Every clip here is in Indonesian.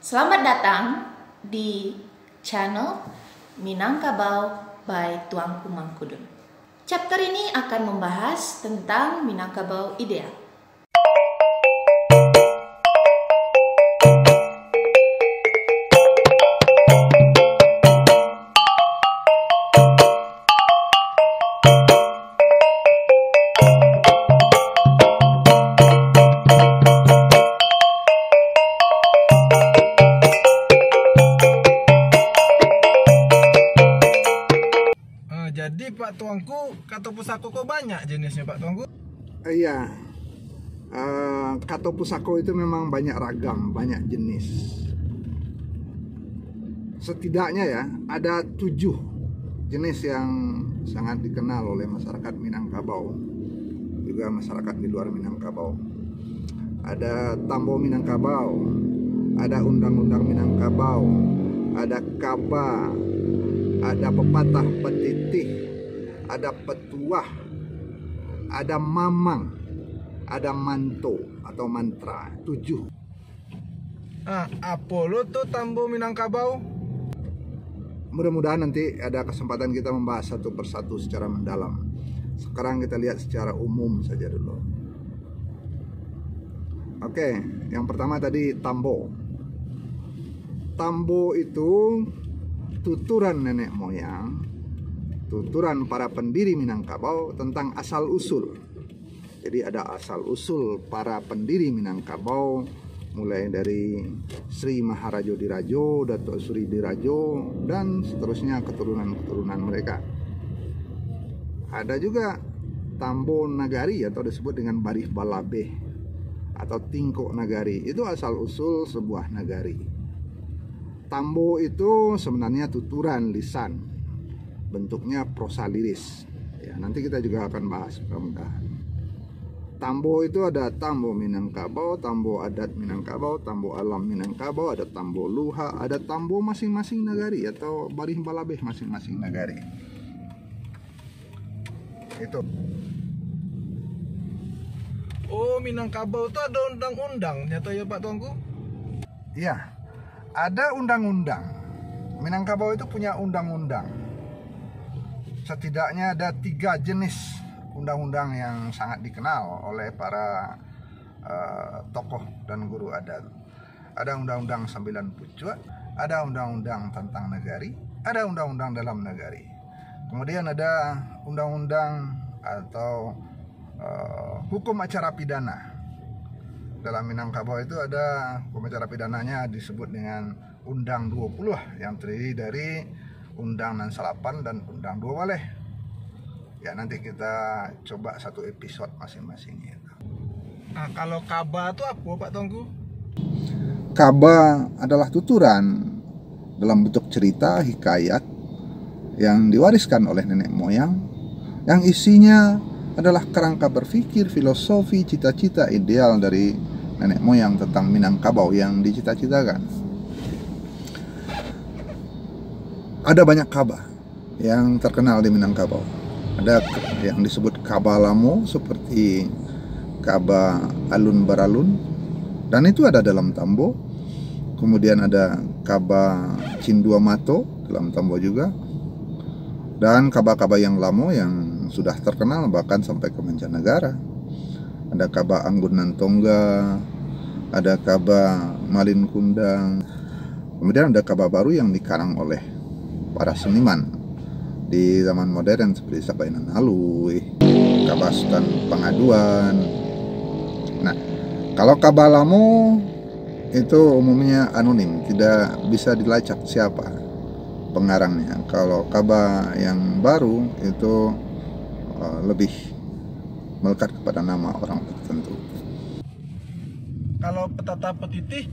Selamat datang di channel Minangkabau by Tuanku Mangkudun. Chapter ini akan membahas tentang Minangkabau ideal. Jadi Pak Tuanku, kato pusako kok banyak jenisnya Pak Tuanku? Iya, kato pusako itu memang banyak ragam, banyak jenis. Setidaknya ya, ada 7 jenis yang sangat dikenal oleh masyarakat Minangkabau, juga masyarakat di luar Minangkabau. Ada tambo Minangkabau, ada undang-undang Minangkabau, ada kaba, ada pepatah petitih, ada petuah, ada mamang, ada manto atau mantra. 7. Apa lo tuh tambo Minangkabau? Mudah-mudahan nanti ada kesempatan kita membahas satu persatu secara mendalam. Sekarang kita lihat secara umum saja dulu. Oke, yang pertama tadi tambo. Tambo itu tuturan nenek moyang, tuturan para pendiri Minangkabau tentang asal-usul. Jadi ada asal-usul para pendiri Minangkabau, mulai dari Sri Maharajo Dirajo, Datuk Sri Dirajo, dan seterusnya keturunan-keturunan mereka. Ada juga tambo nagari atau disebut dengan barih balabeh atau tingkok nagari. Itu asal-usul sebuah nagari. Tambo itu sebenarnya tuturan lisan, bentuknya prosa liris. Ya, nanti kita juga akan bahas mudah-mudahan. Tambo itu ada tambo Minangkabau, tambo adat Minangkabau, tambo alam Minangkabau, ada tambo luha, ada tambo masing-masing nagari atau barih balabeh masing-masing nagari. Itu. Oh, Minangkabau tuh ada undang-undangnya tuh ya Pak Tuanku? Iya. Ada undang-undang. Minangkabau itu punya undang-undang. Setidaknya ada 3 jenis undang-undang yang sangat dikenal oleh para tokoh dan guru adat. Ada undang-undang 9 Pucuk, ada undang-undang tentang negari, ada undang-undang dalam negari. Kemudian ada undang-undang atau hukum acara pidana. Dalam Minangkabau itu ada hukum acara pidananya disebut dengan Undang 20 yang terdiri dari Undang Nan Salapan dan Undang 2 Waleh. Ya, nanti kita coba satu episode masing-masingnya. Nah, kalau kaba itu apa Pak Tuanku? Kaba adalah tuturan dalam bentuk cerita, hikayat yang diwariskan oleh nenek moyang, yang isinya adalah kerangka berpikir, filosofi, cita-cita ideal dari nenek moyang tentang Minangkabau yang dicita-citakan. Ada banyak kaba yang terkenal di Minangkabau. Ada yang disebut kaba lamo seperti kaba alun baralun, dan itu ada dalam tambo. Kemudian ada kaba cindua mato dalam tambo juga, dan kaba-kaba yang lamo yang sudah terkenal bahkan sampai ke mancanegara. Ada kaba Anggunan Tongga, ada kaba Malin Kundang. Kemudian ada kaba baru yang dikarang oleh para seniman di zaman modern seperti Sabainan Halui, kaba Sultan Pengaduan. Nah, kalau kaba lamo itu umumnya anonim, tidak bisa dilacak siapa pengarangnya. Kalau kaba yang baru itu lebih melekat kepada nama orang tertentu. Kalau petata petitih,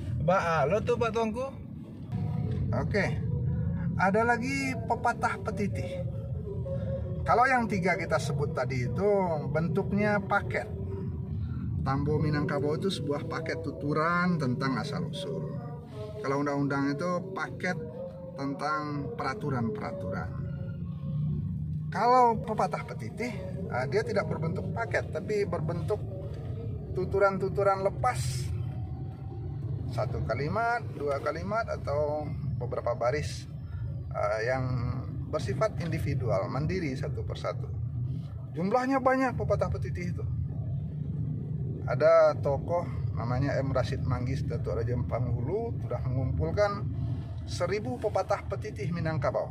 lo tuh Pak Tuanku? Oke, ada lagi pepatah petitih. Kalau yang 3 kita sebut tadi itu bentuknya paket. Tambo Minangkabau itu sebuah paket tuturan tentang asal-usul. Kalau undang-undang itu paket tentang peraturan-peraturan. Kalau pepatah petitih, dia tidak berbentuk paket, tapi berbentuk tuturan-tuturan lepas satu kalimat, dua kalimat, atau beberapa baris yang bersifat individual, mandiri satu persatu. Jumlahnya banyak pepatah petitih itu. Ada tokoh namanya M. Rashid Manggis, Datuk Raja Panghulu, sudah mengumpulkan 1000 pepatah petitih Minangkabau.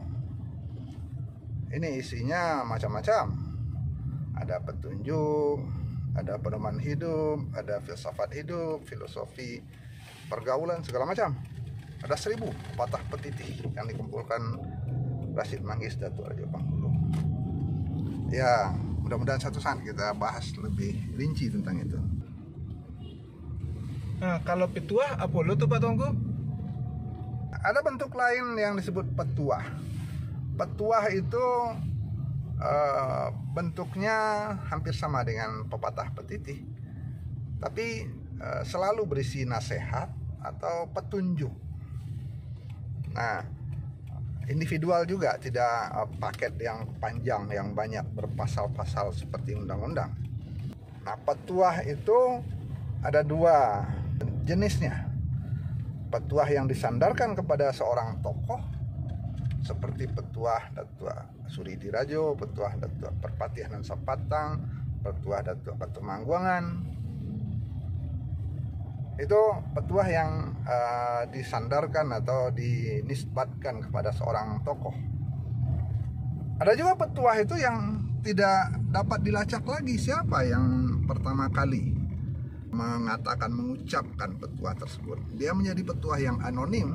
Ini isinya macam-macam. Ada petunjuk, ada pedoman hidup, ada filsafat hidup, filosofi pergaulan, segala macam. Ada 1000 pepatah petitih yang dikumpulkan Rashid Manggis, Datuk Raja Panghulu. Ya, mudah-mudahan satu saat kita bahas lebih rinci tentang itu. Nah, kalau petuah apa lo tuh Pak Tuanku? Ada bentuk lain yang disebut petuah. Petuah itu bentuknya hampir sama dengan pepatah petitih, tapi selalu berisi nasihat atau petunjuk. Nah, individual juga, tidak paket yang panjang yang banyak berpasal-pasal seperti undang-undang. Nah, petuah itu ada 2 jenisnya. Petuah yang disandarkan kepada seorang tokoh seperti petuah Datuk Suri Dirajo, petuah Datuk Perpatihan Sapatang, petuah Datuk Patumangguangan. Itu petuah yang disandarkan atau dinisbatkan kepada seorang tokoh. Ada juga petuah itu yang tidak dapat dilacak lagi siapa yang pertama kali mengucapkan petuah tersebut. Dia menjadi petuah yang anonim,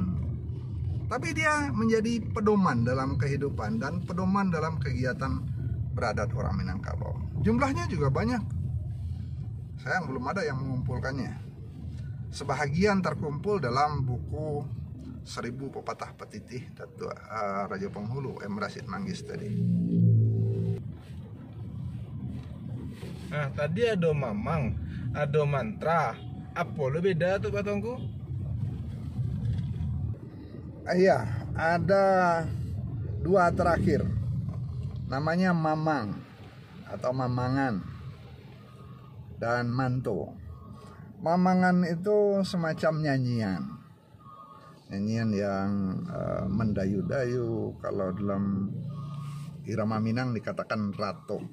tapi dia menjadi pedoman dalam kehidupan dan pedoman dalam kegiatan beradat orang Minangkabau. Jumlahnya juga banyak. Sayang belum ada yang mengumpulkannya. Sebahagian terkumpul dalam buku 1000 pepatah petitih Datuk Raja Panghulu M. Rashid Manggis tadi. Nah, tadi ada mamang, ada mantra. Apa lo beda tuh Pak Tuanku? Iya, ada 2 terakhir. Namanya mamang atau mamangan dan manto. Mamangan itu semacam nyanyian. Nyanyian yang mendayu-dayu. Kalau dalam irama Minang dikatakan rato.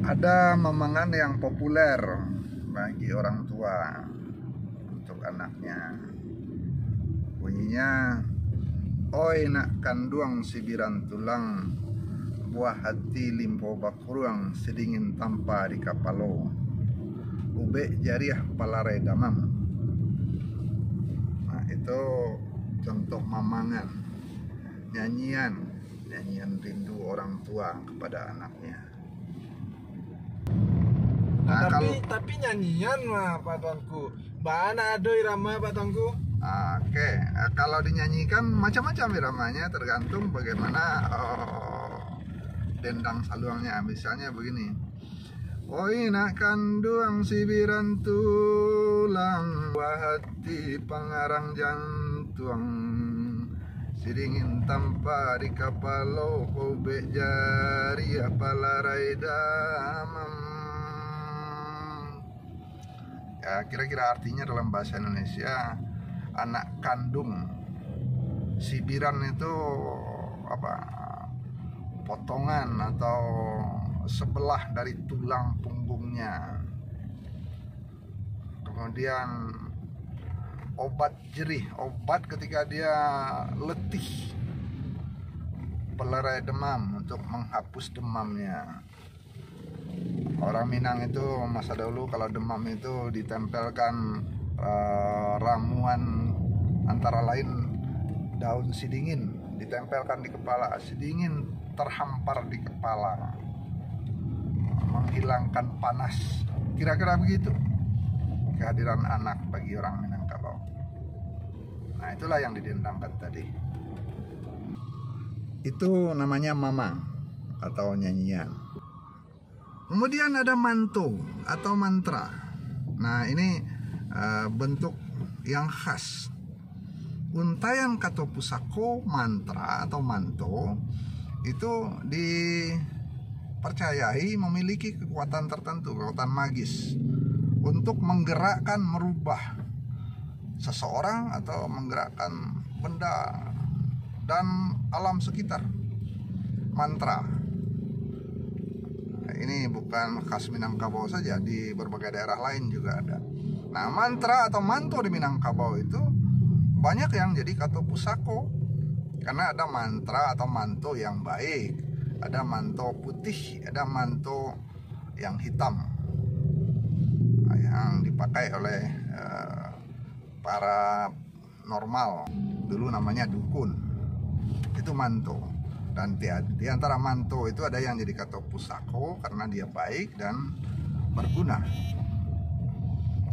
Ada mamangan yang populer bagi orang tua untuk anaknya. Bunyinya, oi nak kanduang sibiran tulang, buah hati limpo bakuruang sedingin tanpa di kapalo, ube jariah palarai damam. Nah, itu contoh mamangan, nyanyian rindu orang tua kepada anaknya. Nah, tapi nyanyian mah Pak Tuanku. Mana ada irama Pak Tuanku? Oke, kalau dinyanyikan macam-macam iramanya, tergantung bagaimana dendang saluangnya. Misalnya begini, oi nak kanduang sibiran tulang, wahati pangarang jantung, sidingin tanpa di kapalo, kobek jari apalarai damam. Ya, kira-kira artinya dalam bahasa Indonesia, anak kandung. Sibiran itu apa? Potongan atau sebelah dari tulang punggungnya. Kemudian obat jerih, obat ketika dia letih, pelerai demam untuk menghapus demamnya. Orang Minang itu masa dahulu kalau demam itu ditempelkan ramuan antara lain daun sidingin, ditempelkan di kepala. Sidingin terhampar di kepala, menghilangkan panas. Kira-kira begitu kehadiran anak bagi orang Minangkabau. Nah, itulah yang didendangkan tadi. Itu namanya mamang atau nyanyian. Kemudian ada manto atau mantra. Nah, ini bentuk yang khas. Untayan kato pusako mantra atau manto itu dipercayai memiliki kekuatan tertentu, kekuatan magis untuk menggerakkan, merubah seseorang atau menggerakkan benda dan alam sekitar. Mantra ini bukan khas Minangkabau saja, di berbagai daerah lain juga ada. Nah, mantra atau manto di Minangkabau itu banyak yang jadi kato pusako, karena ada mantra atau manto yang baik, ada manto putih, ada manto yang hitam yang dipakai oleh para normal, dulu namanya dukun. Itu manto. Dan di antara manto itu ada yang jadi kato pusako karena dia baik dan berguna.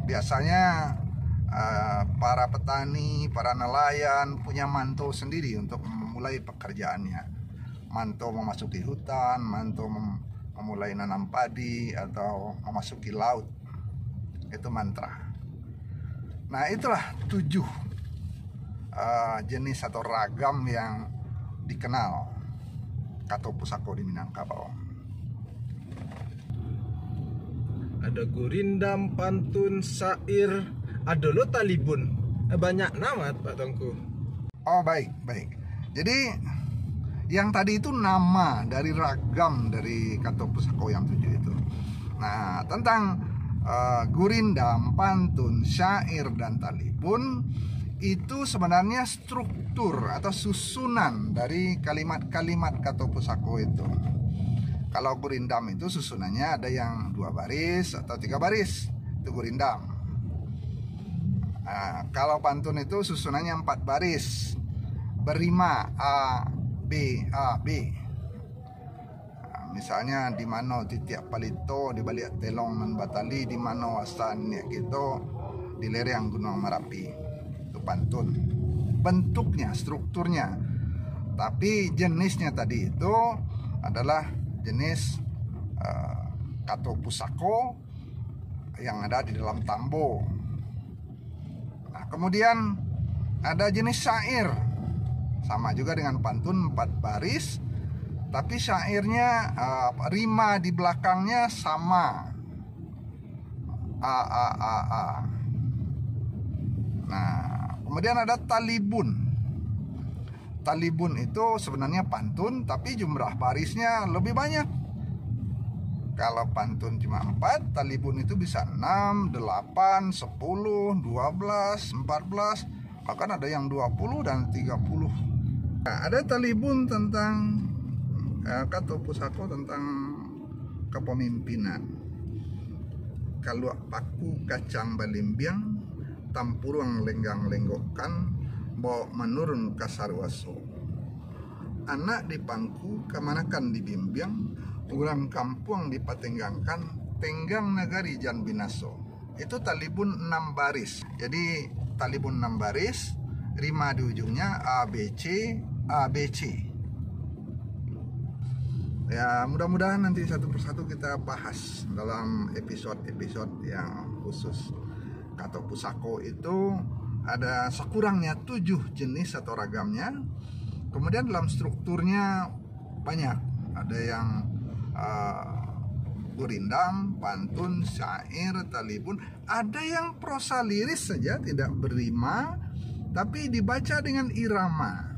Biasanya para petani, para nelayan punya manto sendiri untuk memulai pekerjaannya. Manto memasuki hutan, manto memulai nanam padi atau memasuki laut. Itu mantra. Nah, itulah 7 jenis atau ragam yang dikenal kato pusako di Minangkabau. Ada gurindam, pantun, syair, ada lo talibun. Banyak nama Pak Tengku. Oh, baik. Jadi yang tadi itu nama dari ragam dari kato pusako yang 7 itu. Nah, tentang gurindam, pantun, syair, dan talibun itu sebenarnya struktur atau susunan dari kalimat-kalimat kato pusako itu. Kalau gurindam itu susunannya ada yang 2 baris atau 3 baris, itu gurindam. Nah, kalau pantun itu susunannya 4 baris, berima A B A B. Nah, misalnya di mano titiak palito di balik telong men batali, di mano wasan ya gitu di lereng Gunung Merapi. Pantun bentuknya, strukturnya. Tapi jenisnya tadi itu adalah jenis kato pusako yang ada di dalam tambo. Nah, kemudian ada jenis syair, sama juga dengan pantun 4 baris, tapi syairnya rima di belakangnya sama a. Nah, kemudian ada talibun. Talibun itu sebenarnya pantun, tapi jumlah barisnya lebih banyak. Kalau pantun cuma 4, talibun itu bisa 6, 8, 10, 12, 14, bahkan ada yang 20 dan 30. Nah, ada talibun tentang kato pusako tentang kepemimpinan. Kalau paku kacang balimbiang, tampurung lenggang lenggokan, bawa menurun kasarwaso. Anak di pangku kemanakan dibimbing, orang kampung dipatenggangkan, tenggang nagari jan binaso. Itu talibun 6 baris. Jadi talibun 6 baris, rima di ujungnya ABC, ABC. Ya, mudah-mudahan nanti satu persatu kita bahas dalam episode-episode yang khusus. Kato pusako itu ada sekurangnya 7 jenis atau ragamnya. Kemudian dalam strukturnya banyak. Ada yang gurindam, pantun, syair, talibun. Ada yang prosa liris saja, tidak berima, tapi dibaca dengan irama.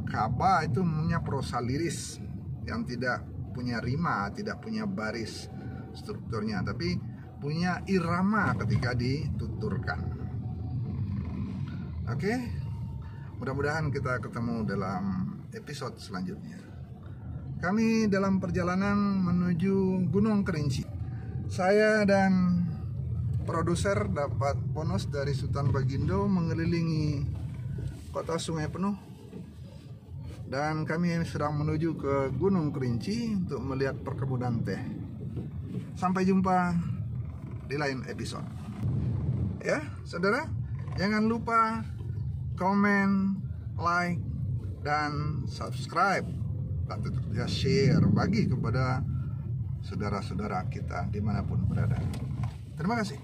Kaba itu punya prosa liris yang tidak punya rima, tidak punya baris strukturnya, tapi punya irama ketika dituturkan. Oke, mudah-mudahan kita ketemu dalam episode selanjutnya. Kami dalam perjalanan menuju Gunung Kerinci. Saya dan produser dapat bonus dari Sultan Bagindo mengelilingi kota Sungai Penuh. Dan kami sedang menuju ke Gunung Kerinci untuk melihat perkebunan teh. Sampai jumpa di lain episode. Ya, saudara, jangan lupa komen, like, dan subscribe. Dan tentu saja share, bagi kepada saudara-saudara kita dimanapun berada. Terima kasih.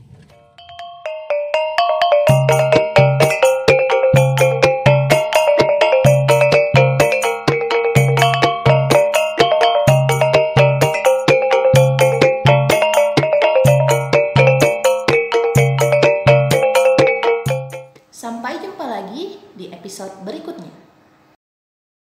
di episode berikutnya.